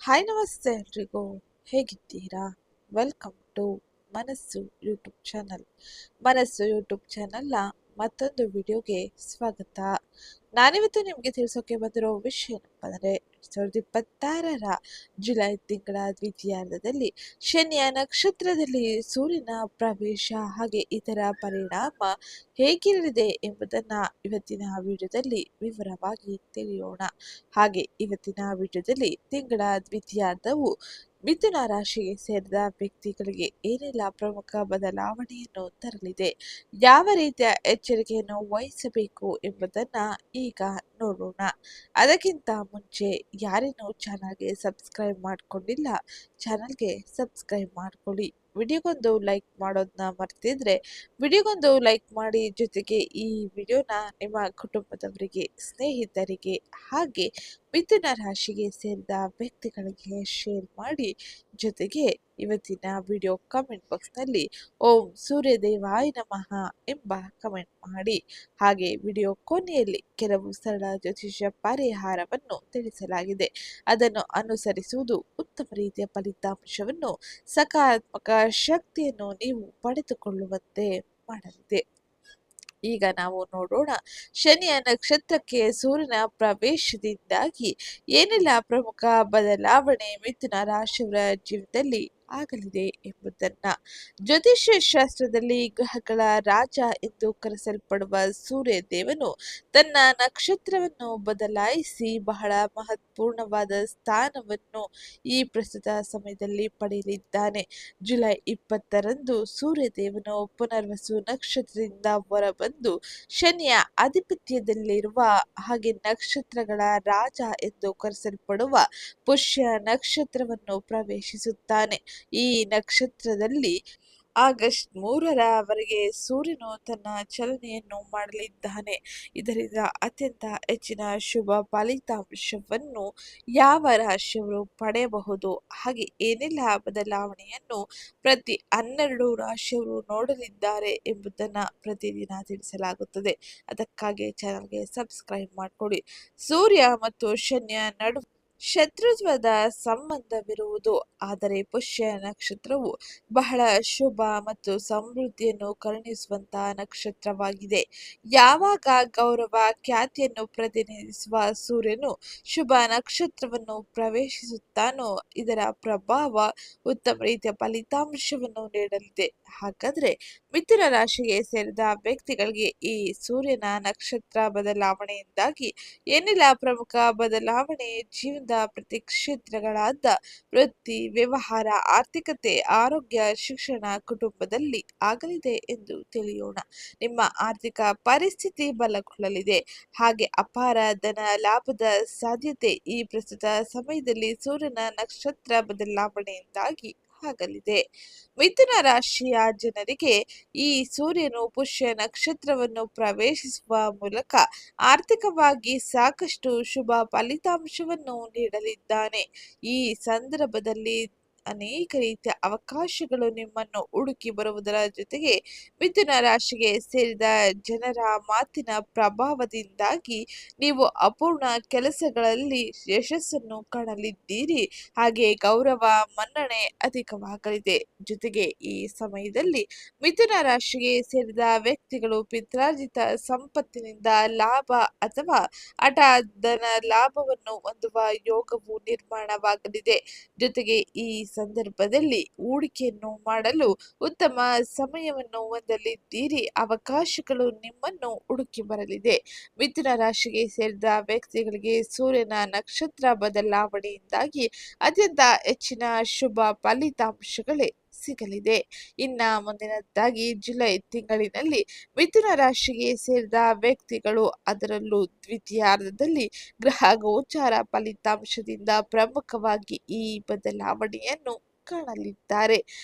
Hi ನಮಸ್ತೆ ಎಲ್ರಿಗೂ. ಹೇಗಿದ್ದೀರಾ? ವೆಲ್ಕಮ್ ಟು ಮನಸ್ಸು ಯೂಟ್ಯೂಬ್ ಚಾನಲ್. ಮನಸ್ಸು ಯೂಟ್ಯೂಬ್ ಚಾನಲ್ನ ಮತ್ತೊಂದು ವಿಡಿಯೋಗೆ ಸ್ವಾಗತ. ನಾನಿವತ್ತು ನಿಮಗೆ ತಿಳಿಸೋಕೆ ಬಂದಿರೋ ವಿಷಯ ಏನಪ್ಪ ಅಂದರೆ 2026ರ ಜುಲೈ ತಿಂಗಳ ದ್ವಿತೀಯಾರ್ಧದಲ್ಲಿ ಶನಿಯ ನಕ್ಷತ್ರದಲ್ಲಿ ಸೂರ್ಯನ ಪ್ರವೇಶ ಹಾಗೆ ಇದರ ಪರಿಣಾಮ ಹೇಗಿರಲಿದೆ ಎಂಬುದನ್ನು ಇವತ್ತಿನ ವಿಡಿಯೋದಲ್ಲಿ ವಿವರವಾಗಿ ತಿಳಿಯೋಣ. ಹಾಗೆ ಇವತ್ತಿನ ವಿಡಿಯೋದಲ್ಲಿ ತಿಂಗಳ ದ್ವಿತೀಯಾರ್ಧವು ಮಿಥುನ ರಾಶಿಗೆ ಸೇರಿದ ವ್ಯಕ್ತಿಗಳಿಗೆ ಏನೆಲ್ಲ ಪ್ರಮುಖ ಬದಲಾವಣೆಯನ್ನು ತರಲಿದೆ, ಯಾವ ರೀತಿಯ ಎಚ್ಚರಿಕೆಯನ್ನು ವಹಿಸಬೇಕು ಎಂಬುದನ್ನ ಈಗ ನೋಡೋಣ. ಅದಕ್ಕಿಂತ ಮುಂಚೆ ಯಾರೇನೂ ಚಾನಲ್ಗೆ ಸಬ್ಸ್ಕ್ರೈಬ್ ಮಾಡ್ಕೊಂಡಿಲ್ಲ, ಚಾನಲ್ಗೆ ಸಬ್ಸ್ಕ್ರೈಬ್ ಮಾಡ್ಕೊಳ್ಳಿ. ವಿಡಿಯೋಗೊಂದು ಲೈಕ್ ಮಾಡೋದನ್ನ ಮರ್ತಿದ್ರೆ ವಿಡಿಯೋಗೊಂದು ಲೈಕ್ ಮಾಡಿ, ಜೊತೆಗೆ ಈ ವಿಡಿಯೋನ ನಿಮ್ಮ ಕುಟುಂಬದವರಿಗೆ, ಸ್ನೇಹಿತರಿಗೆ ಹಾಗೆ ಮಿಥುನ ರಾಶಿಗೆ ಸೇರಿದ ವ್ಯಕ್ತಿಗಳಿಗೆ ಶೇರ್ ಮಾಡಿ. ಜೊತೆಗೆ ಇವತ್ತಿನ ವಿಡಿಯೋ ಕಮೆಂಟ್ ಬಾಕ್ಸ್ನಲ್ಲಿ ಓಂ ಸೂರ್ಯದೇವಾಯ ನಮಃ ಎಂಬ ಕಮೆಂಟ್ ಮಾಡಿ. ಹಾಗೆ ವಿಡಿಯೋ ಕೊನೆಯಲ್ಲಿ ಕೆಲವು ಸರಳ ಜ್ಯೋತಿಷ್ಯ ಪರಿಹಾರವನ್ನು ತಿಳಿಸಲಾಗಿದೆ. ಅದನ್ನು ಅನುಸರಿಸುವುದು ಉತ್ತಮ ರೀತಿಯ ಫಲಿತಾಂಶವನ್ನು, ಸಕಾರಾತ್ಮಕ ಶಕ್ತಿಯನ್ನು ನೀವು ಪಡೆದುಕೊಳ್ಳುವಂತೆ ಮಾಡಲಿದೆ. ಈಗ ನಾವು ನೋಡೋಣ, ಶನಿಯ ನಕ್ಷತ್ರಕ್ಕೆ ಸೂರ್ಯನ ಪ್ರವೇಶದಿಂದಾಗಿ ಏನೆಲ್ಲ ಪ್ರಮುಖ ಬದಲಾವಣೆ ಮಿಥುನ ರಾಶಿಯವರ ಜೀವಿತದಲ್ಲಿ ಆಗಲಿದೆ ಎಂಬುದನ್ನ. ಜ್ಯೋತಿಷ್ಯ ಶಾಸ್ತ್ರದಲ್ಲಿ ಗ್ರಹಗಳ ರಾಜ ಎಂದು ಕರೆಸಲ್ಪಡುವ ಸೂರ್ಯ ದೇವನು ತನ್ನ ನಕ್ಷತ್ರವನ್ನು ಬದಲಾಯಿಸಿ ಬಹಳ ಮಹತ್ವಪೂರ್ಣವಾದ ಸ್ಥಾನವನ್ನು ಈ ಪ್ರಸ್ತುತ ಸಮಯದಲ್ಲಿ ಪಡೆಯಲಿದ್ದಾನೆ. ಜುಲೈ 20ರಂದು ಸೂರ್ಯ ದೇವನು ಪುನರ್ವಸು ನಕ್ಷತ್ರದಿಂದ ಹೊರಬಂದು ಶನಿಯ ಆಧಿಪತ್ಯದಲ್ಲಿರುವ ಹಾಗೆ ನಕ್ಷತ್ರಗಳ ರಾಜ ಎಂದು ಕರೆಸಲ್ಪಡುವ ಪುಷ್ಯ ನಕ್ಷತ್ರವನ್ನು ಪ್ರವೇಶಿಸುತ್ತಾನೆ. ಈ ನಕ್ಷತ್ರದಲ್ಲಿ ಆಗಸ್ಟ್ 3ರವರೆಗೆ ಸೂರ್ಯನು ತನ್ನ ಚಲನೆಯನ್ನು ಮಾಡಲಿದ್ದಾನೆ. ಇದರಿಂದ ಅತ್ಯಂತ ಹೆಚ್ಚಿನ ಶುಭ ಫಲಿತಾಂಶವನ್ನು ಯಾವ ರಾಶಿಯವರು ಪಡೆಯಬಹುದು, ಹಾಗೆ ಏನೆಲ್ಲ ಬದಲಾವಣೆಯನ್ನು ಪ್ರತಿ 12 ರಾಶಿಯವರು ನೋಡಲಿದ್ದಾರೆ ಎಂಬುದನ್ನು ಪ್ರತಿದಿನ ತಿಳಿಸಲಾಗುತ್ತದೆ. ಅದಕ್ಕಾಗಿ ಚಾನಲ್ಗೆ ಸಬ್ಸ್ಕ್ರೈಬ್ ಮಾಡಿಕೊಡಿ. ಸೂರ್ಯ ಮತ್ತು ಶನಿಯ ನಡುವೆ ಶತ್ರುತ್ವದ ಸಂಬಂಧವಿರುವುದು, ಆದರೆ ಪುಷ್ಯ ನಕ್ಷತ್ರವು ಬಹಳ ಶುಭ ಮತ್ತು ಸಮೃದ್ಧಿಯನ್ನು ಕರುಣಿಸುವಂತಹ ನಕ್ಷತ್ರವಾಗಿದೆ. ಯಾವಾಗ ಗೌರವ ಖ್ಯಾತಿಯನ್ನು ಪ್ರತಿನಿಧಿಸುವ ಸೂರ್ಯನು ಶುಭ ನಕ್ಷತ್ರವನ್ನು ಪ್ರವೇಶಿಸುತ್ತಾನೋ ಇದರ ಪ್ರಭಾವ ಉತ್ತಮ ರೀತಿಯ ಫಲಿತಾಂಶವನ್ನು ನೀಡಲಿದೆ. ಹಾಗಾದ್ರೆ ಮಿಥುನ ರಾಶಿಗೆ ಸೇರಿದ ವ್ಯಕ್ತಿಗಳಿಗೆ ಈ ಸೂರ್ಯನ ನಕ್ಷತ್ರ ಬದಲಾವಣೆಯಿಂದಾಗಿ ಏನೆಲ್ಲ ಪ್ರಮುಖ ಬದಲಾವಣೆ ಜೀವನದ ಪ್ರತಿ ಕ್ಷೇತ್ರಗಳಾದ ವೃತ್ತಿ, ವ್ಯವಹಾರ, ಆರ್ಥಿಕತೆ, ಆರೋಗ್ಯ, ಶಿಕ್ಷಣ, ಕುಟುಂಬದಲ್ಲಿ ಆಗಲಿದೆ ಎಂದು ತಿಳಿಯೋಣ. ನಿಮ್ಮ ಆರ್ಥಿಕ ಪರಿಸ್ಥಿತಿ ಬಲಗೊಳ್ಳಲಿದೆ. ಹಾಗೆ ಅಪಾರ ಧನ ಲಾಭದ ಸಾಧ್ಯತೆ ಈ ಪ್ರಸ್ತುತ ಸಮಯದಲ್ಲಿ ಸೂರ್ಯನ ನಕ್ಷತ್ರ ಬದಲಾವಣೆಯಿಂದಾಗಿ ಆಗಲಿದೆ. ಮಿಥುನ ರಾಶಿಯ ಜನರಿಗೆ ಈ ಸೂರ್ಯನು ಪುಷ್ಯ ನಕ್ಷತ್ರವನ್ನು ಪ್ರವೇಶಿಸುವ ಮೂಲಕ ಆರ್ಥಿಕವಾಗಿ ಸಾಕಷ್ಟು ಶುಭ ಫಲಿತಾಂಶವನ್ನು ನೀಡಲಿದ್ದಾನೆ. ಈ ಸಂದರ್ಭದಲ್ಲಿ ಅನೇಕ ರೀತಿಯ ಅವಕಾಶಗಳು ನಿಮ್ಮನ್ನು ಹುಡುಕಿ ಬರುವುದರ ಜೊತೆಗೆ ಮಿಥುನ ರಾಶಿಗೆ ಸೇರಿದ ಜನರ ಮಾತಿನ ಪ್ರಭಾವದಿಂದಾಗಿ ನೀವು ಅಪೂರ್ಣ ಕೆಲಸಗಳಲ್ಲಿ ಯಶಸ್ಸನ್ನು ಕಾಣಲಿದ್ದೀರಿ. ಹಾಗೆ ಗೌರವ ಮನ್ನಣೆ ಅಧಿಕವಾಗಲಿದೆ. ಜೊತೆಗೆ ಈ ಸಮಯದಲ್ಲಿ ಮಿಥುನ ರಾಶಿಗೆ ಸೇರಿದ ವ್ಯಕ್ತಿಗಳು ಪಿತ್ರಾರ್ಜಿತ ಸಂಪತ್ತಿನಿಂದ ಲಾಭ ಅಥವಾ ಹಠಾತ್ ಧನ ಲಾಭವನ್ನು ಹೊಂದುವ ಯೋಗವು ನಿರ್ಮಾಣವಾಗಲಿದೆ. ಜೊತೆಗೆ ಈ ಸಂದರ್ಭದಲ್ಲಿ ಹೂಡಿಕೆಯನ್ನು ಮಾಡಲು ಉತ್ತಮ ಸಮಯವನ್ನು ಹೊಂದಲಿದ್ದೀರಿ. ಅವಕಾಶಗಳು ನಿಮ್ಮನ್ನು ಹುಡುಕಿ ಬರಲಿದೆ. ಮಿಥುನ ರಾಶಿಗೆ ಸೇರಿದ ವ್ಯಕ್ತಿಗಳಿಗೆ ಸೂರ್ಯನ ನಕ್ಷತ್ರ ಬದಲಾವಣೆಯಿಂದಾಗಿ ಅತ್ಯಂತ ಹೆಚ್ಚಿನ ಶುಭ ಫಲಿತಾಂಶಗಳೇ ಸಿಗಲಿದೆ. ಇನ್ನ ಮುಂದಿನದ್ದಾಗಿ ಜುಲೈ ತಿಂಗಳಿನಲ್ಲಿ ಮಿಥುನ ರಾಶಿಗೆ ಸೇರಿದ ವ್ಯಕ್ತಿಗಳು, ಅದರಲ್ಲೂ ದ್ವಿತೀಯಾರ್ಧದಲ್ಲಿ ಗ್ರಹ ಗೋಚಾರ ಫಲಿತಾಂಶದಿಂದ ಪ್ರಮುಖವಾಗಿ ಈ ಬದಲಾವಣೆಯನ್ನು ಕಾಣಲಿದ್ದಾರೆ.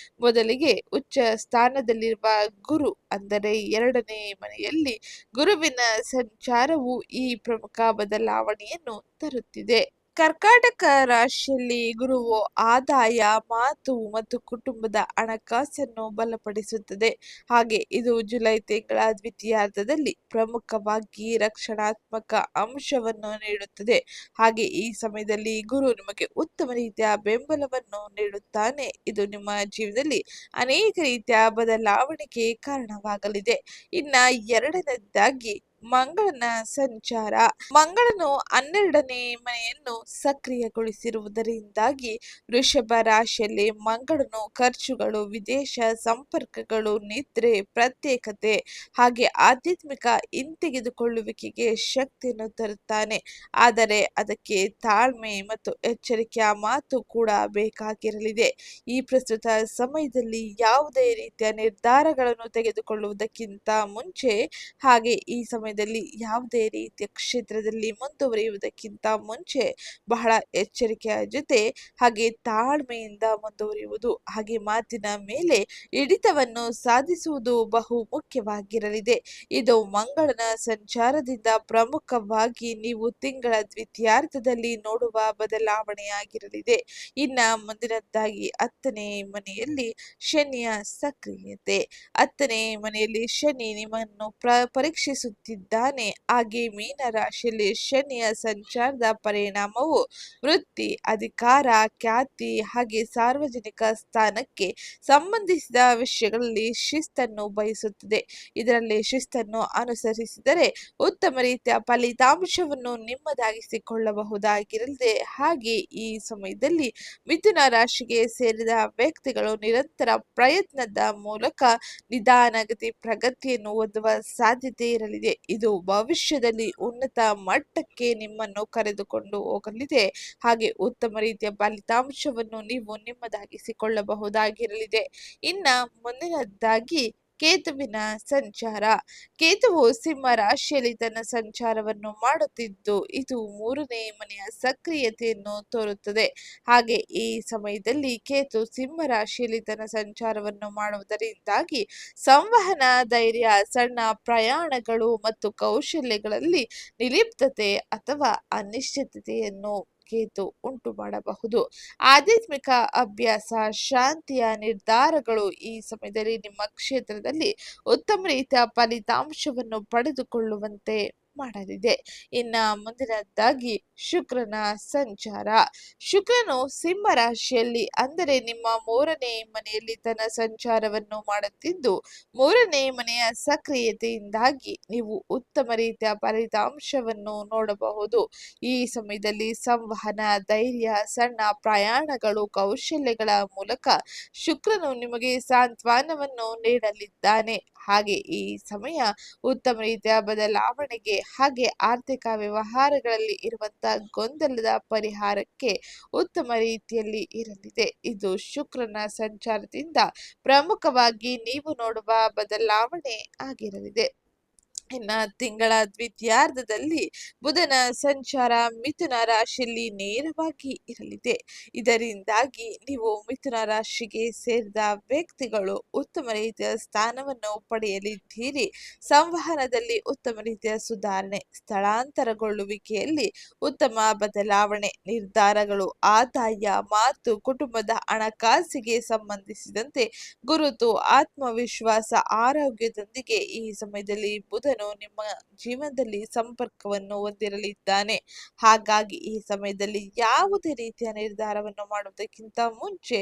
ಮೊದಲಿಗೆ ಉಚ್ಚ ಸ್ಥಾನದಲ್ಲಿರುವ ಗುರು, ಅಂದರೆ 2ನೇ ಮನೆಯಲ್ಲಿ ಗುರುವಿನ ಸಂಚಾರವು ಈ ಪ್ರಮುಖ ಬದಲಾವಣೆಯನ್ನು ತರುತ್ತಿದೆ. ಕರ್ಕಾಟಕ ರಾಶಿಯಲ್ಲಿ ಗುರುವು ಆದಾಯ, ಮಾತು ಮತ್ತು ಕುಟುಂಬದ ಹಣಕಾಸನ್ನು ಬಲಪಡಿಸುತ್ತದೆ. ಹಾಗೆ ಇದು ಜುಲೈ ತಿಂಗಳ ದ್ವಿತೀಯಾರ್ಧದಲ್ಲಿ ಪ್ರಮುಖವಾಗಿ ರಕ್ಷಣಾತ್ಮಕ ಅಂಶವನ್ನು ನೀಡುತ್ತದೆ. ಹಾಗೆ ಈ ಸಮಯದಲ್ಲಿ ಗುರು ನಿಮಗೆ ಉತ್ತಮ ರೀತಿಯ ಬೆಂಬಲವನ್ನು ನೀಡುತ್ತಾನೆ. ಇದು ನಿಮ್ಮ ಜೀವನದಲ್ಲಿ ಅನೇಕ ರೀತಿಯ ಬದಲಾವಣೆಗೆ ಕಾರಣವಾಗಲಿದೆ. ಇನ್ನ ಎರಡನೇದಾಗಿ ಮಂಗಳನ ಸಂಚಾರ. ಮಂಗಳನು 12ನೇ ಮನೆಯನ್ನು ಸಕ್ರಿಯಗೊಳಿಸಿರುವುದರಿಂದಾಗಿ ವೃಷಭ ರಾಶಿಯಲ್ಲಿ ಮಂಗಳನು ಖರ್ಚುಗಳು, ವಿದೇಶ ಸಂಪರ್ಕಗಳು, ನಿದ್ರೆ, ಪ್ರತ್ಯೇಕತೆ ಹಾಗೆ ಆಧ್ಯಾತ್ಮಿಕ ಹಿಂತೆಗೆದುಕೊಳ್ಳುವಿಕೆಗೆ ಶಕ್ತಿಯನ್ನು ತರುತ್ತಾನೆ. ಆದರೆ ಅದಕ್ಕೆ ತಾಳ್ಮೆ ಮತ್ತು ಎಚ್ಚರಿಕೆಯ ಮಾತು ಕೂಡ ಬೇಕಾಗಿರಲಿದೆ. ಈ ಪ್ರಸ್ತುತ ಸಮಯದಲ್ಲಿ ಯಾವುದೇ ರೀತಿಯ ನಿರ್ಧಾರಗಳನ್ನು ತೆಗೆದುಕೊಳ್ಳುವುದಕ್ಕಿಂತ ಮುಂಚೆ ಹಾಗೆ ಈ ಸಮಯದಲ್ಲಿ ಯಾವುದೇ ರೀತಿಯ ಕ್ಷೇತ್ರದಲ್ಲಿ ಮುಂದುವರಿಯುವುದಕ್ಕಿಂತ ಮುಂಚೆ ಬಹಳ ಎಚ್ಚರಿಕೆಯ ಜೊತೆ ಹಾಗೆ ತಾಳ್ಮೆಯಿಂದ ಮುಂದುವರಿಯುವುದು ಹಾಗೆ ಮಾತಿನ ಮೇಲೆ ಹಿಡಿತವನ್ನು ಸಾಧಿಸುವುದು ಬಹು ಮುಖ್ಯವಾಗಿರಲಿದೆ. ಇದು ಮಂಗಳನ ಸಂಚಾರದಿಂದ ಪ್ರಮುಖವಾಗಿ ನೀವು ತಿಂಗಳ ದ್ವಿತೀಯಾರ್ಧದಲ್ಲಿ ನೋಡುವ ಬದಲಾವಣೆಯಾಗಿರಲಿದೆ. ಇನ್ನ ಮುಂದಿನದ್ದಾಗಿ 10ನೇ ಮನೆಯಲ್ಲಿ ಶನಿಯ ಸಕ್ರಿಯತೆ. 10ನೇ ಮನೆಯಲ್ಲಿ ಶನಿ ನಿಮ್ಮನ್ನು ಪರೀಕ್ಷಿಸುತ್ತಿದ್ದಾನೆ. ಹಾಗೆ ಮೀನ ರಾಶಿಯಲ್ಲಿ ಶನಿಯ ಸಂಚಾರದ ಪರಿಣಾಮವು ವೃತ್ತಿ, ಅಧಿಕಾರ, ಖ್ಯಾತಿ ಹಾಗೆ ಸಾರ್ವಜನಿಕ ಸ್ಥಾನಕ್ಕೆ ಸಂಬಂಧಿಸಿದ ವಿಷಯಗಳಲ್ಲಿ ಶಿಸ್ತನ್ನು ಬಯಸುತ್ತದೆ. ಇದರಲ್ಲಿ ಶಿಸ್ತನ್ನು ಅನುಸರಿಸಿದರೆ ಉತ್ತಮ ರೀತಿಯ ಫಲಿತಾಂಶವನ್ನು ನಿಮ್ಮದಾಗಿಸಿಕೊಳ್ಳಬಹುದಾಗಿರಲಿದೆ. ಹಾಗೆ ಈ ಸಮಯದಲ್ಲಿ ಮಿಥುನ ರಾಶಿಗೆ ಸೇರಿದ ವ್ಯಕ್ತಿಗಳು ನಿರಂತರ ಪ್ರಯತ್ನದ ಮೂಲಕ ನಿಧಾನಗತಿ ಪ್ರಗತಿಯನ್ನು ಹೊಂದುವ ಸಾಧ್ಯತೆ ಇರಲಿದೆ. ಇದು ಭವಿಷ್ಯದಲ್ಲಿ ಉನ್ನತ ಮಟ್ಟಕ್ಕೆ ನಿಮ್ಮನ್ನು ಕರೆದುಕೊಂಡು ಹೋಗಲಿದೆ. ಹಾಗೆ ಉತ್ತಮ ರೀತಿಯ ಫಲಿತಾಂಶವನ್ನು ನೀವು ನಿಮ್ಮದಾಗಿಸಿಕೊಳ್ಳಬಹುದಾಗಿರಲಿದೆ. ಇನ್ನ ಮುಂದಿನದ್ದಾಗಿ ಕೇತುವಿನ ಸಂಚಾರ. ಕೇತುವು ಸಿಂಹ ರಾಶಿಯಲ್ಲಿ ತನ್ನ ಸಂಚಾರವನ್ನು ಮಾಡುತ್ತಿದ್ದು ಇದು 3ನೇ ಮನೆಯ ಸಕ್ರಿಯತೆಯನ್ನು ತೋರುತ್ತದೆ. ಹಾಗೆ ಈ ಸಮಯದಲ್ಲಿ ಕೇತು ಸಿಂಹ ರಾಶಿಯಲ್ಲಿ ತನ್ನ ಸಂಚಾರವನ್ನು ಮಾಡುವುದರಿಂದಾಗಿ ಸಂವಹನ, ಧೈರ್ಯ, ಸಣ್ಣ ಪ್ರಯಾಣಗಳು ಮತ್ತು ಕೌಶಲ್ಯಗಳಲ್ಲಿ ನಿರ್ಲಿಪ್ತತೆ ಅಥವಾ ಅನಿಶ್ಚಿತತೆಯನ್ನು ಕೇತು ಉಂಟು ಮಾಡಬಹುದು. ಆಧ್ಯಾತ್ಮಿಕ ಅಭ್ಯಾಸ, ಶಾಂತಿಯ ನಿರ್ಧಾರಗಳು ಈ ಸಮಯದಲ್ಲಿ ನಿಮ್ಮ ಕ್ಷೇತ್ರದಲ್ಲಿ ಉತ್ತಮ ರೀತಿಯ ಫಲಿತಾಂಶವನ್ನು ಪಡೆದುಕೊಳ್ಳುವಂತೆ ಮಾಡಲಿದೆ. ಇನ್ನ ಮುಂದಿನದ್ದಾಗಿ ಶುಕ್ರನ ಸಂಚಾರ. ಶುಕ್ರನು ಸಿಂಹ ರಾಶಿಯಲ್ಲಿ ಅಂದರೆ ನಿಮ್ಮ 3ನೇ ಮನೆಯಲ್ಲಿ ತನ್ನ ಸಂಚಾರವನ್ನು ಮಾಡುತ್ತಿದ್ದು 3ನೇ ಮನೆಯ ಸಕ್ರಿಯತೆಯಿಂದಾಗಿ ನೀವು ಉತ್ತಮ ರೀತಿಯ ಫಲಿತಾಂಶವನ್ನು ನೋಡಬಹುದು. ಈ ಸಮಯದಲ್ಲಿ ಸಂವಹನ, ಧೈರ್ಯ, ಸಣ್ಣ ಪ್ರಯಾಣಗಳು, ಕೌಶಲ್ಯಗಳ ಮೂಲಕ ಶುಕ್ರನು ನಿಮಗೆ ಸಾಂತ್ವನವನ್ನು ನೀಡಲಿದ್ದಾನೆ. ಹಾಗೆ ಈ ಸಮಯ ಉತ್ತಮ ರೀತಿಯ ಬದಲಾವಣೆಗೆ ಹಾಗೆ ಆರ್ಥಿಕ ವ್ಯವಹಾರಗಳಲ್ಲಿ ಇರುವಂತಹ ಗೊಂದಲದ ಪರಿಹಾರಕ್ಕೆ ಉತ್ತಮ ರೀತಿಯಲ್ಲಿ ಇರಲಿದೆ. ಇದು ಶುಕ್ರನ ಸಂಚಾರದಿಂದ ಪ್ರಮುಖವಾಗಿ ನೀವು ನೋಡುವ ಬದಲಾವಣೆ ಆಗಿರಲಿದೆ. ಇನ್ನ ತಿಂಗಳ ದ್ವಿತೀಯಾರ್ಧದಲ್ಲಿ ಬುಧನ ಸಂಚಾರ ಮಿಥುನ ರಾಶಿಯಲ್ಲಿ ನೇರವಾಗಿ ಇರಲಿದೆ. ಇದರಿಂದಾಗಿ ನೀವು ಮಿಥುನ ರಾಶಿಗೆ ಸೇರಿದ ವ್ಯಕ್ತಿಗಳು ಉತ್ತಮ ರೀತಿಯ ಸ್ಥಾನವನ್ನು ಪಡೆಯಲಿದ್ದೀರಿ. ಸಂವಹನದಲ್ಲಿ ಉತ್ತಮ ರೀತಿಯ ಸುಧಾರಣೆ, ಸ್ಥಳಾಂತರಗೊಳ್ಳುವಿಕೆಯಲ್ಲಿ ಉತ್ತಮ ಬದಲಾವಣೆ, ನಿರ್ಧಾರಗಳು, ಆದಾಯ, ಮಾತು, ಕುಟುಂಬದ ಹಣಕಾಸಿಗೆ ಸಂಬಂಧಿಸಿದಂತೆ ಗುರುತು, ಆತ್ಮವಿಶ್ವಾಸ, ಆರೋಗ್ಯದೊಂದಿಗೆ ಈ ಸಮಯದಲ್ಲಿ ಬುಧನು ನಿಮ್ಮ ಜೀವನದಲ್ಲಿ ಸಂಪರ್ಕವನ್ನು ಹೊಂದಿರಲಿದ್ದಾನೆ. ಹಾಗಾಗಿ ಈ ಸಮಯದಲ್ಲಿ ಯಾವುದೇ ರೀತಿಯ ನಿರ್ಧಾರವನ್ನು ಮಾಡುವುದಕ್ಕಿಂತ ಮುಂಚೆ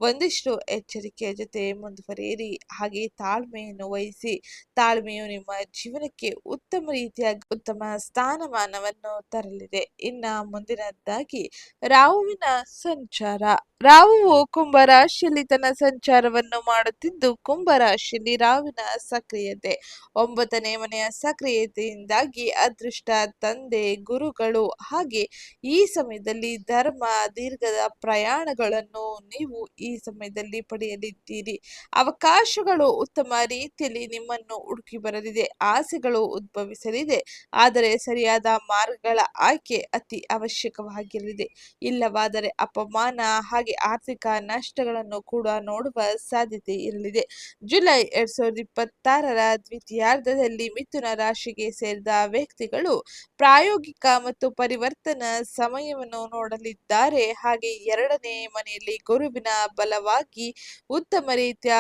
ಒಂದಿಷ್ಟು ಎಚ್ಚರಿಕೆಯ ಜೊತೆ ಮುಂದುವರಿಯಿರಿ. ಹಾಗೆ ತಾಳ್ಮೆಯನ್ನು ವಹಿಸಿ. ತಾಳ್ಮೆಯು ನಿಮ್ಮ ಜೀವನಕ್ಕೆ ಉತ್ತಮ ರೀತಿಯ ಉತ್ತಮ ಸ್ಥಾನಮಾನವನ್ನು ತರಲಿದೆ. ಇನ್ನ ಮುಂದಿನದ್ದಾಗಿ ರಾಹುವಿನ ಸಂಚಾರ. ರಾಹುವು ಕುಂಭರಾಶಿಯಲ್ಲಿ ತನ್ನ ಸಂಚಾರವನ್ನು ಮಾಡುತ್ತಿದ್ದು ಕುಂಭರಾಶಿಯಲ್ಲಿ ರಾಹುವಿನ ಸಕ್ರಿಯತೆ 9ನೇ ಮನೆಯ ಸಕ್ರಿಯತೆಯಿಂದಾಗಿ ಅದೃಷ್ಟ, ತಂದೆ, ಗುರುಗಳು ಹಾಗೆ ಈ ಸಮಯದಲ್ಲಿ ಧರ್ಮ, ದೀರ್ಘದ ಪ್ರಯಾಣಗಳನ್ನು ನೀವು ಈ ಸಮಯದಲ್ಲಿ ಪಡೆಯಲಿದ್ದೀರಿ. ಅವಕಾಶಗಳು ಉತ್ತಮ ರೀತಿಯಲ್ಲಿ ನಿಮ್ಮನ್ನು ಹುಡುಕಿ ಬರಲಿದೆ. ಆಸೆಗಳು ಉದ್ಭವಿಸಲಿದೆ. ಆದರೆ ಸರಿಯಾದ ಮಾರ್ಗಗಳ ಆಯ್ಕೆ ಅತಿ ಅವಶ್ಯಕವಾಗಿರಲಿದೆ. ಇಲ್ಲವಾದರೆ ಅಪಮಾನ ಹಾಗೆ ಆರ್ಥಿಕ ನಷ್ಟಗಳನ್ನು ಕೂಡ ನೋಡುವ ಸಾಧ್ಯತೆ ಇರಲಿದೆ. ಜುಲೈ 2026ರ ದ್ವಿತೀಯಾರ್ಧದಲ್ಲಿ ಮಿಥುನ ಮಿಥುನ ರಾಶಿಗೆ ಸೇರಿದ ವ್ಯಕ್ತಿಗಳು ಪ್ರಾಯೋಗಿಕ ಮತ್ತು ಪರಿವರ್ತನಾ ಸಮಯವನ್ನು ನೋಡಲಿದ್ದಾರೆ. ಹಾಗೆ 2ನೇ ಮನೆಯಲ್ಲಿ ಗುರುವಿನ ಬಲವಾಗಿ ಉತ್ತಮ ರೀತಿಯ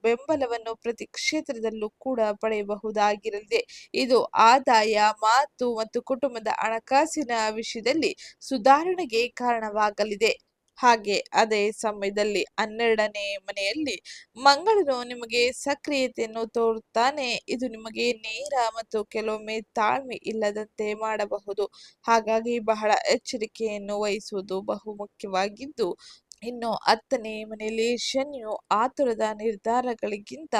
ಬೆಂಬಲವನ್ನು ಪ್ರತಿ ಕ್ಷೇತ್ರದಲ್ಲೂ ಕೂಡ ಪಡೆಯಬಹುದಾಗಿರಲಿದೆ. ಇದು ಆದಾಯ, ಮಾತು ಮತ್ತು ಕುಟುಂಬದ ಹಣಕಾಸಿನ ವಿಷಯದಲ್ಲಿ ಸುಧಾರಣೆಗೆ ಕಾರಣವಾಗಲಿದೆ. ಹಾಗೆ ಅದೇ ಸಮಯದಲ್ಲಿ 12ನೇ ಮನೆಯಲ್ಲಿ ಮಂಗಳನು ನಿಮಗೆ ಸಕ್ರಿಯತೆಯನ್ನು ತೋರುತ್ತಾನೆ. ಇದು ನಿಮಗೆ ನೇರ ಮತ್ತು ಕೆಲವೊಮ್ಮೆ ತಾಳ್ಮೆ ಇಲ್ಲದಂತೆ ಮಾಡಬಹುದು. ಹಾಗಾಗಿ ಬಹಳ ಎಚ್ಚರಿಕೆಯನ್ನು ವಹಿಸುವುದು ಬಹು ಮುಖ್ಯವಾಗಿದ್ದು, ಇನ್ನು 10ನೇ ಮನೆಯಲ್ಲಿ ಶನಿಯು ಆತುರದ ನಿರ್ಧಾರಗಳಿಗಿಂತ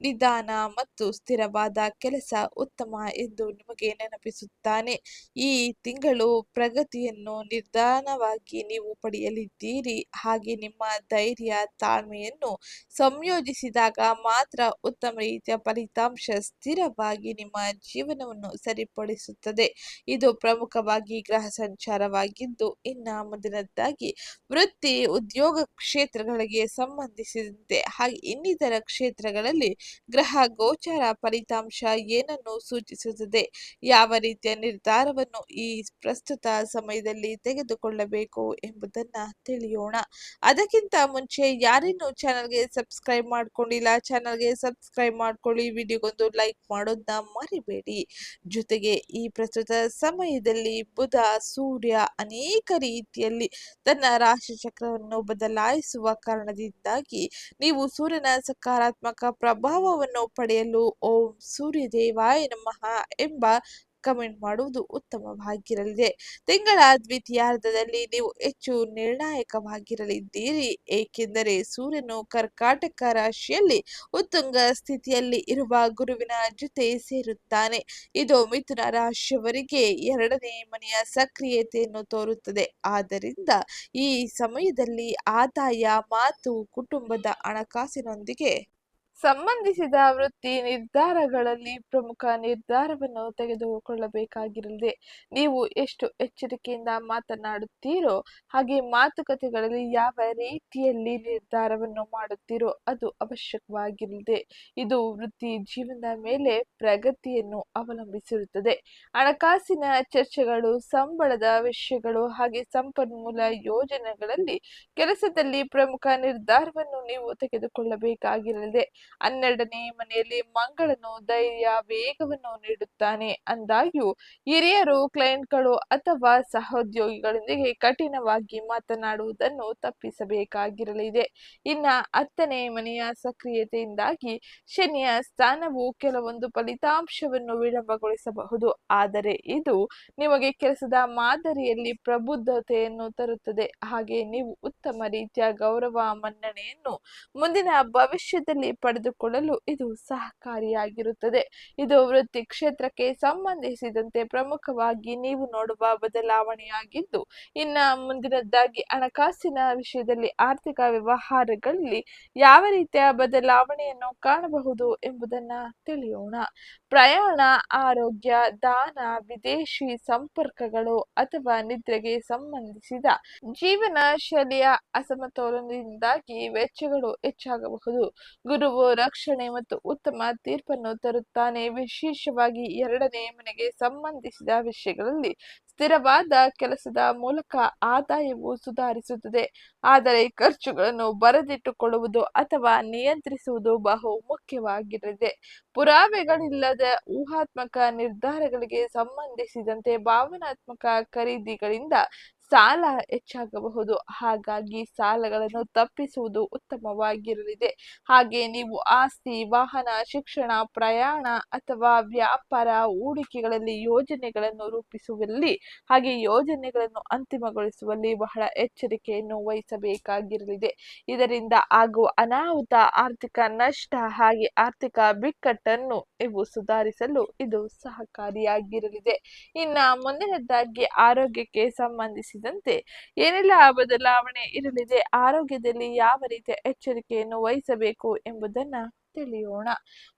ನಿಧಾನ ಮತ್ತು ಸ್ಥಿರವಾದ ಕೆಲಸ ಉತ್ತಮ ಎಂದು ನಿಮಗೆ ನೆನಪಿಸುತ್ತಾನೆ. ಈ ತಿಂಗಳು ಪ್ರಗತಿಯನ್ನು ನಿಧಾನವಾಗಿ ನೀವು ಪಡೆಯಲಿದ್ದೀರಿ. ಹಾಗೆ ನಿಮ್ಮ ಧೈರ್ಯ, ತಾಳ್ಮೆಯನ್ನು ಸಂಯೋಜಿಸಿದಾಗ ಮಾತ್ರ ಉತ್ತಮ ರೀತಿಯ ಫಲಿತಾಂಶ ಸ್ಥಿರವಾಗಿ ನಿಮ್ಮ ಜೀವನವನ್ನು ಸರಿಪಡಿಸುತ್ತದೆ. ಇದು ಪ್ರಮುಖವಾಗಿ ಗ್ರಹ ಸಂಚಾರವಾಗಿದ್ದು, ಇನ್ನು ಮುಂದಿನದ್ದಾಗಿ ವೃತ್ತಿ, ಉದ್ಯೋಗ ಕ್ಷೇತ್ರಗಳಿಗೆ ಸಂಬಂಧಿಸಿದಂತೆ ಹಾಗೆ ಇನ್ನಿತರ ಕ್ಷೇತ್ರಗಳಲ್ಲಿ ಗ್ರಹ ಗೋಚಾರ ಫಲಿತಾಂಶ ಏನನ್ನು ಸೂಚಿಸುತ್ತದೆ, ಯಾವ ರೀತಿಯ ನಿರ್ಧಾರವನ್ನು ಈ ಪ್ರಸ್ತುತ ಸಮಯದಲ್ಲಿ ತೆಗೆದುಕೊಳ್ಳಬೇಕು ಎಂಬುದನ್ನ ತಿಳಿಯೋಣ. ಅದಕ್ಕಿಂತ ಮುಂಚೆ ಯಾರಿನ್ನೂ ಚಾನಲ್ಗೆ ಸಬ್ಸ್ಕ್ರೈಬ್ ಮಾಡ್ಕೊಂಡಿಲ್ಲ, ಚಾನಲ್ಗೆ ಸಬ್ಸ್ಕ್ರೈಬ್ ಮಾಡ್ಕೊಳ್ಳಿ, ವಿಡಿಯೋಗೊಂದು ಲೈಕ್ ಮಾಡೋದನ್ನ ಮರಿಬೇಡಿ. ಜೊತೆಗೆ ಈ ಪ್ರಸ್ತುತ ಸಮಯದಲ್ಲಿ ಬುಧ, ಸೂರ್ಯ ಅನೇಕ ರೀತಿಯಲ್ಲಿ ತನ್ನ ರಾಶಿ ಚಕ್ರವನ್ನು ಬದಲಾಯಿಸುವ ಕಾರಣದಿಂದಾಗಿ ನೀವು ಸೂರ್ಯನ ಸಕಾರಾತ್ಮಕ ಪ್ರಭಾವವನ್ನು ಪಡೆಯಲು ಓಂ ಸೂರ್ಯ ದೇವಾಯ ನಮಃ ಎಂಬ ಕಮೆಂಟ್ ಮಾಡುವುದು ಉತ್ತಮವಾಗಿರಲಿದೆ. ತಿಂಗಳ ದ್ವಿತೀಯಾರ್ಧದಲ್ಲಿ ನೀವು ಹೆಚ್ಚು ನಿರ್ಣಾಯಕವಾಗಿರಲಿದ್ದೀರಿ, ಏಕೆಂದರೆ ಸೂರ್ಯನು ಕರ್ಕಾಟಕ ರಾಶಿಯಲ್ಲಿ ಉತ್ತುಂಗ ಸ್ಥಿತಿಯಲ್ಲಿ ಇರುವ ಗುರುವಿನ ಜೊತೆ ಸೇರುತ್ತಾನೆ. ಇದು ಮಿಥುನ ರಾಶಿಯವರಿಗೆ 2ನೇ ಮನೆಯ ಸಕ್ರಿಯತೆಯನ್ನು ತೋರುತ್ತದೆ. ಆದ್ದರಿಂದ ಈ ಸಮಯದಲ್ಲಿ ಆದಾಯ, ಮಾತು, ಕುಟುಂಬದ ಹಣಕಾಸಿನೊಂದಿಗೆ ಸಂಬಂಧಿಸಿದ ವೃತ್ತಿ ನಿರ್ಧಾರಗಳಲ್ಲಿ ಪ್ರಮುಖ ನಿರ್ಧಾರವನ್ನು ತೆಗೆದುಕೊಳ್ಳಬೇಕಾಗಿರಲಿದೆ. ನೀವು ಎಷ್ಟು ಎಚ್ಚರಿಕೆಯಿಂದ ಮಾತನಾಡುತ್ತೀರೋ ಹಾಗೆ ಮಾತುಕತೆಗಳಲ್ಲಿ ಯಾವ ರೀತಿಯಲ್ಲಿ ನಿರ್ಧಾರವನ್ನು ಮಾಡುತ್ತೀರೋ ಅದು ಅವಶ್ಯಕವಾಗಿರಲಿದೆ. ಇದು ವೃತ್ತಿ ಜೀವನದ ಮೇಲೆ ಪ್ರಗತಿಯನ್ನು ಅವಲಂಬಿಸಿರುತ್ತದೆ. ಹಣಕಾಸಿನ ಚರ್ಚೆಗಳು, ಸಂಬಳದ ವಿಷಯಗಳು ಹಾಗೆ ಸಂಪನ್ಮೂಲ ಯೋಜನೆಗಳಲ್ಲಿ ಕೆಲಸದಲ್ಲಿ ಪ್ರಮುಖ ನಿರ್ಧಾರವನ್ನು ನೀವು ತೆಗೆದುಕೊಳ್ಳಬೇಕಾಗಿರಲಿದೆ. 12ನೇ ಮನೆಯಲ್ಲಿ ಮಂಗಳನು ಧೈರ್ಯ, ವೇಗವನ್ನು ನೀಡುತ್ತಾನೆ. ಅಂದಾಗ್ಯೂ ಹಿರಿಯರು, ಕ್ಲೈಂಟ್ಗಳು ಅಥವಾ ಸಹೋದ್ಯೋಗಿಗಳೊಂದಿಗೆ ಕಠಿಣವಾಗಿ ಮಾತನಾಡುವುದನ್ನು ತಪ್ಪಿಸಬೇಕಾಗಿರಲಿದೆ. ಇನ್ನ 10ನೇ ಮನೆಯ ಸಕ್ರಿಯತೆಯಿಂದಾಗಿ ಶನಿಯ ಸ್ಥಾನವು ಕೆಲವೊಂದು ಫಲಿತಾಂಶವನ್ನು ವಿಳಂಬಗೊಳಿಸಬಹುದು, ಆದರೆ ಇದು ನಿಮಗೆ ಕೆಲಸದ ಮಾದರಿಯಲ್ಲಿ ಪ್ರಬುದ್ಧತೆಯನ್ನು ತರುತ್ತದೆ. ಹಾಗೆ ನೀವು ಉತ್ತಮ ರೀತಿಯ ಗೌರವ, ಮನ್ನಣೆಯನ್ನು ಮುಂದಿನ ಭವಿಷ್ಯದಲ್ಲಿ ಪಡೆದುಕೊಳ್ಳಲು ಇದು ಸಹಕಾರಿಯಾಗಿರುತ್ತದೆ. ಇದು ವೃತ್ತಿ ಕ್ಷೇತ್ರಕ್ಕೆ ಸಂಬಂಧಿಸಿದಂತೆ ಪ್ರಮುಖವಾಗಿ ನೀವು ನೋಡುವ ಬದಲಾವಣೆಯಾಗಿದ್ದು, ಇನ್ನ ಮುಂದಿನದ್ದಾಗಿ ಹಣಕಾಸಿನ ವಿಷಯದಲ್ಲಿ ಆರ್ಥಿಕ ವ್ಯವಹಾರಗಳಲ್ಲಿ ಯಾವ ರೀತಿಯ ಬದಲಾವಣೆಯನ್ನು ಕಾಣಬಹುದು ಎಂಬುದನ್ನ ತಿಳಿಯೋಣ. ಪ್ರಯಾಣ, ಆರೋಗ್ಯ, ದಾನ, ವಿದೇಶಿ ಸಂಪರ್ಕಗಳು ಅಥವಾ ನಿದ್ರೆಗೆ ಸಂಬಂಧಿಸಿದ ಜೀವನ ಶೈಲಿಯ ಅಸಮತೋಲನದಿಂದಾಗಿ ವೆಚ್ಚಗಳು ಹೆಚ್ಚಾಗಬಹುದು. ಗುರುವು ರಕ್ಷಣೆ ಮತ್ತು ಉತ್ತಮ ತೀರ್ಪನ್ನು ತರುತ್ತಾನೆ. ವಿಶೇಷವಾಗಿ 2ನೇ ಮನೆಗೆ ಸಂಬಂಧಿಸಿದ ವಿಷಯಗಳಲ್ಲಿ ಸ್ಥಿರವಾದ ಕೆಲಸದ ಮೂಲಕ ಆದಾಯವು ಸುಧಾರಿಸುತ್ತದೆ. ಆದರೆ ಖರ್ಚುಗಳನ್ನು ಬರೆದಿಟ್ಟುಕೊಳ್ಳುವುದು ಅಥವಾ ನಿಯಂತ್ರಿಸುವುದು ಬಹು ಮುಖ್ಯವಾಗಿರಲಿದೆ. ಪುರಾವೆಗಳಿಲ್ಲದ ಊಹಾತ್ಮಕ ನಿರ್ಧಾರಗಳಿಗೆ ಸಂಬಂಧಿಸಿದಂತೆ ಭಾವನಾತ್ಮಕ ಖರೀದಿಗಳಿಂದ ಸಾಲ ಹೆಚ್ಚಾಗಬಹುದು. ಹಾಗಾಗಿ ಸಾಲಗಳನ್ನು ತಪ್ಪಿಸುವುದು ಉತ್ತಮವಾಗಿರಲಿದೆ. ಹಾಗೆ ನೀವು ಆಸ್ತಿ, ವಾಹನ, ಶಿಕ್ಷಣ, ಪ್ರಯಾಣ ಅಥವಾ ವ್ಯಾಪಾರ, ಹೂಡಿಕೆಗಳಲ್ಲಿ ಯೋಜನೆಗಳನ್ನು ರೂಪಿಸುವಲ್ಲಿ ಹಾಗೆ ಯೋಜನೆಗಳನ್ನು ಅಂತಿಮಗೊಳಿಸುವಲ್ಲಿ ಬಹಳ ಎಚ್ಚರಿಕೆಯನ್ನು ವಹಿಸಬೇಕಾಗಿರಲಿದೆ. ಇದರಿಂದ ಆಗುವ ಅನಾಹುತ, ಆರ್ಥಿಕ ನಷ್ಟ ಹಾಗೆ ಆರ್ಥಿಕ ಬಿಕ್ಕಟ್ಟನ್ನು ನೀವು ಸುಧಾರಿಸಲು ಇದು ಸಹಕಾರಿಯಾಗಿರಲಿದೆ. ಇನ್ನ ಮುಂದಿನದ್ದಾಗಿ ಆರೋಗ್ಯಕ್ಕೆ ಸಂಬಂಧಿಸಿದಂತೆ ಏನೆಲ್ಲ ಬದಲಾವಣೆ ಇರಲಿದೆ, ಆರೋಗ್ಯದಲ್ಲಿ ಯಾವ ರೀತಿಯ ಎಚ್ಚರಿಕೆಯನ್ನು ವಹಿಸಬೇಕು ಎಂಬುದನ್ನ ತಿಳಿಯೋಣ.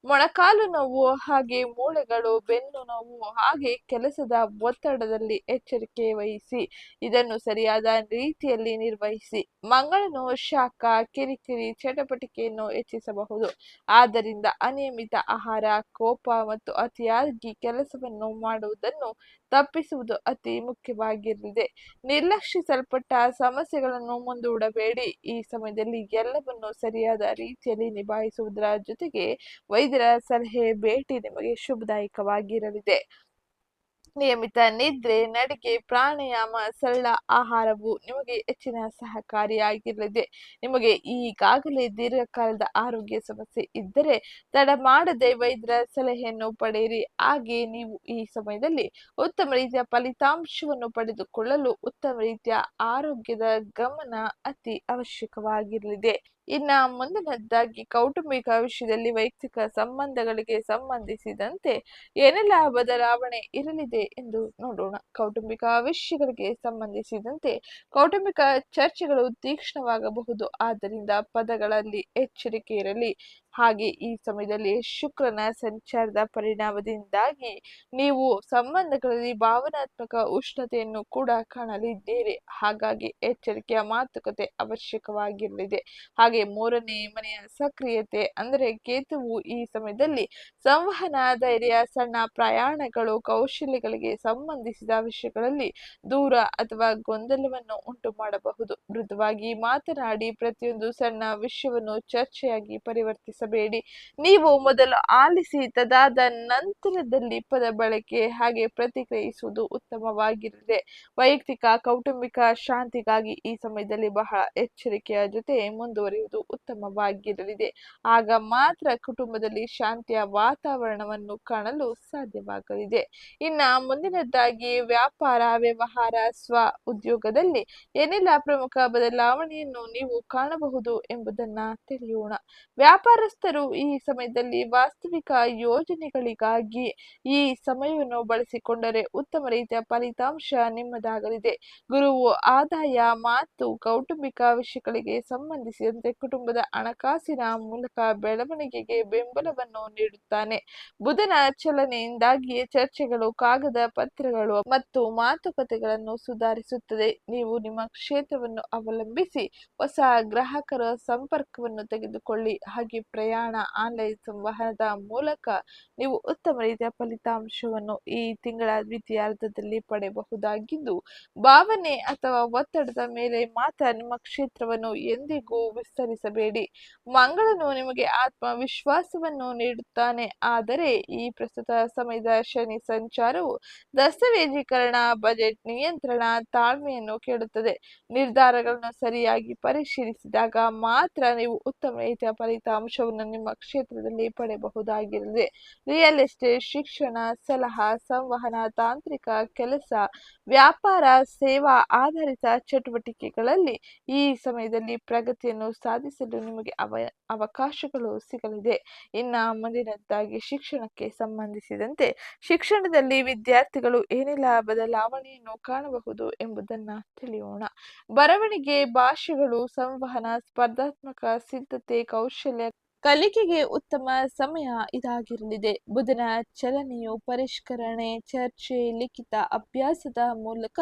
ಮೊಣಕಾಲು ನೋವು ಹಾಗೆ ಮೂಳೆಗಳು, ಬೆನ್ನು ನೋವು ಹಾಗೆ ಕೆಲಸದ ಒತ್ತಡದಲ್ಲಿ ಎಚ್ಚರಿಕೆ ವಹಿಸಿ. ಇದನ್ನು ಸರಿಯಾದ ರೀತಿಯಲ್ಲಿ ನಿರ್ವಹಿಸಿ. ಮಂಗಳನು ಶಾಖ, ಕಿರಿಕಿರಿ, ಚಟಪಟಿಕೆಯನ್ನು ಹೆಚ್ಚಿಸಬಹುದು. ಆದ್ದರಿಂದ ಅನಿಯಮಿತ ಆಹಾರ, ಕೋಪ ಮತ್ತು ಅತಿಯಾಗಿ ಕೆಲಸವನ್ನು ಮಾಡುವುದನ್ನು ತಪ್ಪಿಸುವುದು ಅತಿ ಮುಖ್ಯವಾಗಿರಲಿದೆ. ನಿರ್ಲಕ್ಷಿಸಲ್ಪಟ್ಟ ಸಮಸ್ಯೆಗಳನ್ನು ಮುಂದೂಡಬೇಡಿ. ಈ ಸಮಯದಲ್ಲಿ ಎಲ್ಲವನ್ನು ಸರಿಯಾದ ರೀತಿಯಲ್ಲಿ ನಿಭಾಯಿಸುವುದರ ಜೊತೆಗೆ ವೈದ್ಯರ ಸಲಹೆ ಭೇಟಿ ನಿಮಗೆ ಶುಭದಾಯಕವಾಗಿರಲಿದೆ. ನಿಯಮಿತ ನಿದ್ರೆ, ನಡಿಗೆ, ಪ್ರಾಣಾಯಾಮ, ಸರಳ ಆಹಾರವು ನಿಮಗೆ ಹೆಚ್ಚಿನ ಸಹಕಾರಿಯಾಗಿರಲಿದೆ. ನಿಮಗೆ ಈಗಾಗಲೇ ದೀರ್ಘಕಾಲದ ಆರೋಗ್ಯ ಸಮಸ್ಯೆ ಇದ್ದರೆ ತಡ ಮಾಡದೆ ವೈದ್ಯರ ಸಲಹೆಯನ್ನು ಪಡೆಯಿರಿ. ಹಾಗೆ ನೀವು ಈ ಸಮಯದಲ್ಲಿ ಉತ್ತಮ ರೀತಿಯ ಫಲಿತಾಂಶವನ್ನು ಪಡೆದುಕೊಳ್ಳಲು ಉತ್ತಮ ರೀತಿಯ ಆರೋಗ್ಯದ ಗಮನ ಅತಿ ಅವಶ್ಯಕವಾಗಿರಲಿದೆ. ಇನ್ನ ಮುಂದಿನದ್ದಾಗಿ ಕೌಟುಂಬಿಕ ವಿಷಯದಲ್ಲಿ ವೈಯಕ್ತಿಕ ಸಂಬಂಧಗಳಿಗೆ ಸಂಬಂಧಿಸಿದಂತೆ ಏನೆಲ್ಲ ಬದಲಾವಣೆ ಇರಲಿದೆ ಎಂದು ನೋಡೋಣ. ಕೌಟುಂಬಿಕ ವಿಷಯಗಳಿಗೆ ಸಂಬಂಧಿಸಿದಂತೆ ಕೌಟುಂಬಿಕ ಚರ್ಚೆಗಳು ತೀಕ್ಷ್ಣವಾಗಬಹುದು. ಆದ್ದರಿಂದ ಪದಗಳಲ್ಲಿ ಎಚ್ಚರಿಕೆ ಇರಲಿ. ಹಾಗೆ ಈ ಸಮಯದಲ್ಲಿ ಶುಕ್ರನ ಸಂಚಾರದ ಪರಿಣಾಮದಿಂದಾಗಿ ನೀವು ಸಂಬಂಧಗಳಲ್ಲಿ ಭಾವನಾತ್ಮಕ ಉಷ್ಣತೆಯನ್ನು ಕೂಡ ಕಾಣಲಿದ್ದೀರಿ. ಹಾಗಾಗಿ ಎಚ್ಚರಿಕೆಯ ಮಾತುಕತೆ ಅವಶ್ಯಕವಾಗಿರಲಿದೆ. ಹಾಗೆ ಮೂರನೇ ಮನೆಯ ಸಕ್ರಿಯತೆ ಅಂದರೆ ಕೇತುವು ಈ ಸಮಯದಲ್ಲಿ ಸಂವಹನ, ಧೈರ್ಯ, ಸಣ್ಣ ಪ್ರಯಾಣಗಳು, ಕೌಶಲ್ಯಗಳಿಗೆ ಸಂಬಂಧಿಸಿದ ವಿಷಯಗಳಲ್ಲಿ ದೂರ ಅಥವಾ ಗೊಂದಲವನ್ನು ಉಂಟು ಮಾಡಬಹುದು. ಮೃದುವಾಗಿ ಮಾತನಾಡಿ. ಪ್ರತಿಯೊಂದು ಸಣ್ಣ ವಿಷಯವನ್ನು ಚರ್ಚೆಯಾಗಿ ಪರಿವರ್ತಿಸಬೇಡಿ. ನೀವು ಮೊದಲು ಆಲಿಸಿ ತದಾದ ನಂತರದಲ್ಲಿ ಪದ ಬಳಕೆ ಹಾಗೆ ಪ್ರತಿಕ್ರಿಯಿಸುವುದು ಉತ್ತಮವಾಗಿರಲಿದೆ. ವೈಯಕ್ತಿಕ ಕೌಟುಂಬಿಕ ಶಾಂತಿಗಾಗಿ ಈ ಸಮಯದಲ್ಲಿ ಬಹಳ ಎಚ್ಚರಿಕೆಯ ಜೊತೆ ಮುಂದುವರಿಯುವುದು ಉತ್ತಮವಾಗಿರಲಿದೆ. ಆಗ ಮಾತ್ರ ಕುಟುಂಬದಲ್ಲಿ ಶಾಂತಿಯ ವಾತಾವರಣವನ್ನು ಕಾಣಲು ಸಾಧ್ಯವಾಗಲಿದೆ. ಇನ್ನ ಮುಂದಿನದ್ದಾಗಿ ವ್ಯಾಪಾರ, ವ್ಯವಹಾರ, ಸ್ವ ಉದ್ಯೋಗದಲ್ಲಿ ಏನೆಲ್ಲ ಪ್ರಮುಖ ಬದಲಾವಣೆಯನ್ನು ನೀವು ಕಾಣಬಹುದು ಎಂಬುದನ್ನ ತಿಳಿಯೋಣ. ವ್ಯಾಪಾರಸ್ಥರು ಈ ಸಮಯದಲ್ಲಿ ವಾಸ್ತವಿಕ ಯೋಜನೆಗಳಿಗಾಗಿ ಈ ಸಮಯವನ್ನು ಬಳಸಿಕೊಂಡರೆ ಉತ್ತಮ ರೀತಿಯ ಫಲಿತಾಂಶ ನಿಮ್ಮದಾಗಲಿದೆ. ಗುರುವು ಆದಾಯ ಮತ್ತು ಕೌಟುಂಬಿಕ ವಿಷಯಗಳಿಗೆ ಸಂಬಂಧಿಸಿದಂತೆ ಕುಟುಂಬದ ಹಣಕಾಸಿನ ಮೂಲಕ ಬೆಳವಣಿಗೆಗೆ ಬೆಂಬಲವನ್ನು ನೀಡುತ್ತಾನೆ. ಬುಧನ ಚಲನೆಯಿಂದಾಗಿ ಚರ್ಚೆಗಳು, ಕಾಗದ ಪತ್ರಗಳು ಮತ್ತು ಮಾತುಕತೆಗಳನ್ನು ಸುಧಾರಿಸುತ್ತದೆ. ನೀವು ನಿಮ್ಮ ಕ್ಷೇತ್ರವನ್ನು ಅವಲಂಬಿಸಿ ಹೊಸ ಗ್ರಾಹಕರ ಸಂಪರ್ಕವನ್ನು ತೆಗೆದುಕೊಳ್ಳಿ. ಹಾಗೆ ಪ್ರಯಾಣ, ಆನ್ಲೈನ್ ಸಂವಹನದ ಮೂಲಕ ನೀವು ಉತ್ತಮ ರೀತಿಯ ಫಲಿತಾಂಶವನ್ನು ಈ ತಿಂಗಳ ದ್ವಿತೀಯಾರ್ಧದಲ್ಲಿ ಪಡೆಯಬಹುದಾಗಿದ್ದು, ಭಾವನೆ ಅಥವಾ ಒತ್ತಡದ ಮೇಲೆ ಮಾತ್ರ ನಿಮ್ಮ ಕ್ಷೇತ್ರವನ್ನು ಎಂದಿಗೂ ವಿಸ್ತರಿಸಬೇಡಿ. ಮಂಗಳನು ನಿಮಗೆ ಆತ್ಮವಿಶ್ವಾಸವನ್ನು ನೀಡುತ್ತಾನೆ. ಆದರೆ ಈ ಪ್ರಸ್ತುತ ಸಮಯದ ಶನಿ ಸಂಚಾರವು ದಸ್ತಾವೇಜೀಕರಣ, ಬಜೆಟ್ ನಿಯಂತ್ರಣ, ತಾಳ್ಮೆಯನ್ನು ಕೆಡುತ್ತದೆ. ನಿರ್ಧಾರಗಳನ್ನು ಸರಿಯಾಗಿ ಪರಿಶೀಲಿಸಿದಾಗ ಮಾತ್ರ ನೀವು ಉತ್ತಮ ರೀತಿಯ ಫಲಿತಾಂಶವನ್ನು ನಿಮ್ಮ ಕ್ಷೇತ್ರದಲ್ಲಿ ಪಡೆಯಬಹುದಾಗಿರಲಿದೆ. ರಿಯಲ್ ಎಸ್ಟೇಟ್, ಶಿಕ್ಷಣ, ಸಲಹಾ, ಸಂವಹನ, ತಾಂತ್ರಿಕ ಕೆಲಸ, ವ್ಯಾಪಾರ, ಸೇವಾ ಆಧಾರಿತ ಚಟುವಟಿಕೆಗಳಲ್ಲಿ ಈ ಸಮಯದಲ್ಲಿ ಪ್ರಗತಿಯನ್ನು ಸಾಧಿಸಲು ನಿಮಗೆ ಅವಕಾಶಗಳು ಸಿಗಲಿದೆ. ಇನ್ನು ಮುಂದಿನದ್ದಾಗಿ ಶಿಕ್ಷಣಕ್ಕೆ ಸಂಬಂಧಿಸಿದಂತೆ ಶಿಕ್ಷಣದಲ್ಲಿ ವಿದ್ಯಾರ್ಥಿಗಳು ಏನೆಲ್ಲ ಬದಲಾವಣೆಯನ್ನು ಕಾಣಬಹುದು ಎಂಬುದನ್ನ ತಿಳಿಯೋಣ. ಬರವಣಿಗೆ, ಭಾಷೆಗಳು, ಸಂವಹನ, ಸ್ಪರ್ಧಾತ್ಮಕ ಸಿದ್ಧತೆ, ಕೌಶಲ್ಯ ಕಲಿಕೆಗೆ ಉತ್ತಮ ಸಮಯ ಇದಾಗಿರಲಿದೆ. ಬುಧನ ಚಲನೆಯು ಪರಿಷ್ಕರಣೆ, ಚರ್ಚೆ, ಲಿಖಿತ ಅಭ್ಯಾಸದ ಮೂಲಕ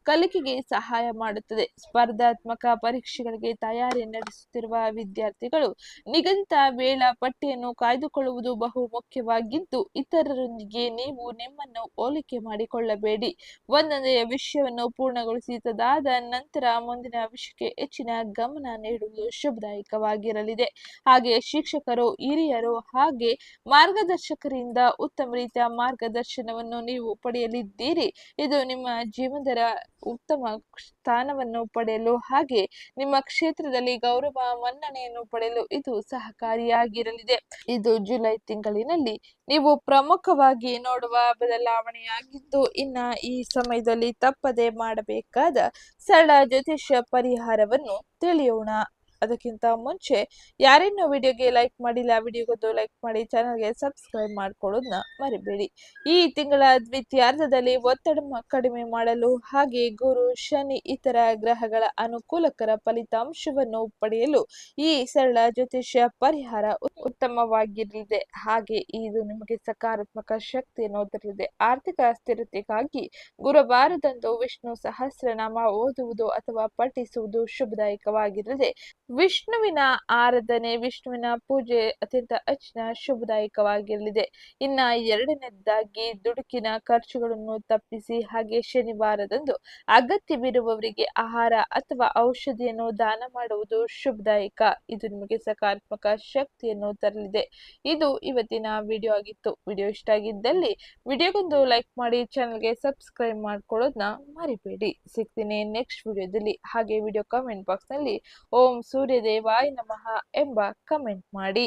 ಕಲಿಕೆಗೆ ಸಹಾಯ ಮಾಡುತ್ತದೆ. ಸ್ಪರ್ಧಾತ್ಮಕ ಪರೀಕ್ಷೆಗಳಿಗೆ ತಯಾರಿ ನಡೆಸುತ್ತಿರುವ ವಿದ್ಯಾರ್ಥಿಗಳು ನಿಗದಿತ ವೇಳಾಪಟ್ಟಿಯನ್ನು ಕಾಯ್ದುಕೊಳ್ಳುವುದು ಬಹು ಮುಖ್ಯವಾಗಿದ್ದು, ಇತರರೊಂದಿಗೆ ನೀವು ನಿಮ್ಮನ್ನು ಹೋಲಿಕೆ ಮಾಡಿಕೊಳ್ಳಬೇಡಿ. ಒಂದೊಂದೇ ವಿಷಯವನ್ನು ಪೂರ್ಣಗೊಳಿಸಿ ತದಾದ ನಂತರ ಮುಂದಿನ ವಿಷಯಕ್ಕೆ ಹೆಚ್ಚಿನ ಗಮನ ನೀಡುವುದು ಶುಭದಾಯಕವಾಗಿರಲಿದೆ. ಹಾಗೆ ಶಿಕ್ಷಕರು, ಹಿರಿಯರು ಹಾಗೆ ಮಾರ್ಗದರ್ಶಕರಿಂದ ಉತ್ತಮ ರೀತಿಯ ಮಾರ್ಗದರ್ಶನವನ್ನು ನೀವು ಪಡೆಯಲಿದ್ದೀರಿ. ಇದು ನಿಮ್ಮ ಜೀವನದ ಉತ್ತಮ ಸ್ಥಾನವನ್ನು ಪಡೆಯಲು ಹಾಗೆ ನಿಮ್ಮ ಕ್ಷೇತ್ರದಲ್ಲಿ ಗೌರವ, ಮನ್ನಣೆಯನ್ನು ಪಡೆಯಲು ಇದು ಸಹಕಾರಿಯಾಗಿರಲಿದೆ. ಇದು ಜುಲೈ ತಿಂಗಳಿನಲ್ಲಿ ನೀವು ಪ್ರಮುಖವಾಗಿ ನೋಡುವ ಬದಲಾವಣೆಯಾಗಿದ್ದು, ಇನ್ನ ಈ ಸಮಯದಲ್ಲಿ ತಪ್ಪದೆ ಮಾಡಬೇಕಾದ ಸರಳ ಜ್ಯೋತಿಷ್ಯ ಪರಿಹಾರವನ್ನು ತಿಳಿಯೋಣ. ಅದಕ್ಕಿಂತ ಮುಂಚೆ ಯಾರಿನ್ನೂ ವಿಡಿಯೋಗೆ ಲೈಕ್ ಮಾಡಿಲ್ಲ ವಿಡಿಯೋಗೊಂದು ಲೈಕ್ ಮಾಡಿ ಚಾನಲ್ಗೆ ಸಬ್ಸ್ಕ್ರೈಬ್ ಮಾಡ್ಕೊಳ್ಳೋದನ್ನ ಮರಿಬೇಡಿ. ಈ ತಿಂಗಳ ದ್ವಿತೀಯಾರ್ಧದಲ್ಲಿ ಒತ್ತಡ ಕಡಿಮೆ ಮಾಡಲು ಹಾಗೆ ಗುರು ಶನಿ ಇತರ ಗ್ರಹಗಳ ಅನುಕೂಲಕರ ಫಲಿತಾಂಶವನ್ನು ಪಡೆಯಲು ಈ ಸರಳ ಜ್ಯೋತಿಷ್ಯ ಪರಿಹಾರ ಉತ್ತಮವಾಗಿರಲಿದೆ. ಹಾಗೆ ಇದು ನಿಮಗೆ ಸಕಾರಾತ್ಮಕ ಶಕ್ತಿಯನ್ನು ತರಲಿದೆ. ಆರ್ಥಿಕ ಸ್ಥಿರತೆಗಾಗಿ ಗುರುವಾರದಂದು ವಿಷ್ಣು ಸಹಸ್ರನಾಮ ಓದುವುದು ಅಥವಾ ಪಠಿಸುವುದು ಶುಭದಾಯಕವಾಗಿರಲಿದೆ. ವಿಷ್ಣುವಿನ ಆರಾಧನೆ ವಿಷ್ಣುವಿನ ಪೂಜೆ ಅತ್ಯಂತ ಹೆಚ್ಚಿನ ಶುಭದಾಯಕವಾಗಿರಲಿದೆ. ಇನ್ನ ಎರಡನೇದಾಗಿ ದುಡುಕಿನ ಖರ್ಚುಗಳನ್ನು ತಪ್ಪಿಸಿ ಹಾಗೆ ಶನಿವಾರದಂದು ಅಗತ್ಯವಿರುವವರಿಗೆ ಆಹಾರ ಅಥವಾ ಔಷಧಿಯನ್ನು ದಾನ ಮಾಡುವುದು ಶುಭದಾಯಕ. ಇದು ನಿಮಗೆ ಸಕಾರಾತ್ಮಕ ಶಕ್ತಿಯನ್ನು ತರಲಿದೆ. ಇದು ಇವತ್ತಿನ ವಿಡಿಯೋ ಆಗಿತ್ತು. ವಿಡಿಯೋ ಇಷ್ಟ ಆಗಿದ್ದಲ್ಲಿ ವಿಡಿಯೋಗೊಂದು ಲೈಕ್ ಮಾಡಿ ಚಾನಲ್ಗೆ ಸಬ್ಸ್ಕ್ರೈಬ್ ಮಾಡ್ಕೊಳ್ಳೋದನ್ನ ಮರಿಬೇಡಿ. ಸಿಗ್ತೀನಿ ನೆಕ್ಸ್ಟ್ ವಿಡಿಯೋದಲ್ಲಿ. ಹಾಗೆ ವಿಡಿಯೋ ಕಮೆಂಟ್ ಬಾಕ್ಸ್ನಲ್ಲಿ ಓಂ ಸೂರ್ಯದೇವಾಯ ನಮಃ ಎಂಬ ಕಮೆಂಟ್ ಮಾಡಿ.